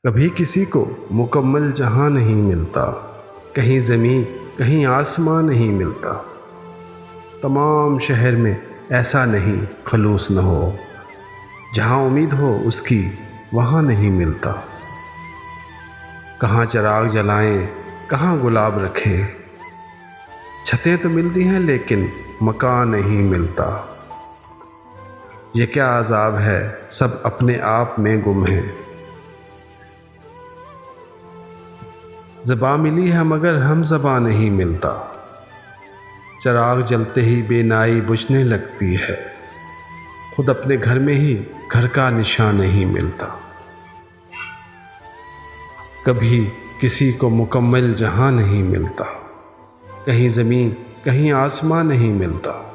کبھی کسی کو مکمل جہاں نہیں ملتا، کہیں زمین کہیں آسماں نہیں ملتا۔ تمام شہر میں ایسا نہیں خلوص نہ ہو، جہاں امید ہو اس کی وہاں نہیں ملتا۔ کہاں چراغ جلائیں کہاں گلاب رکھیں، چھتیں تو ملتی ہیں لیکن مکان نہیں ملتا۔ یہ کیا عذاب ہے، سب اپنے آپ میں گم ہیں۔ زباں ملی ہے مگر ہم زباں نہیں ملتا، چراغ جلتے ہی بینائی بجھنے لگتی ہے، خود اپنے گھر میں ہی گھر کا نشان نہیں ملتا۔ کبھی کسی کو مکمل جہاں نہیں ملتا، کہیں زمین کہیں آسمان نہیں ملتا۔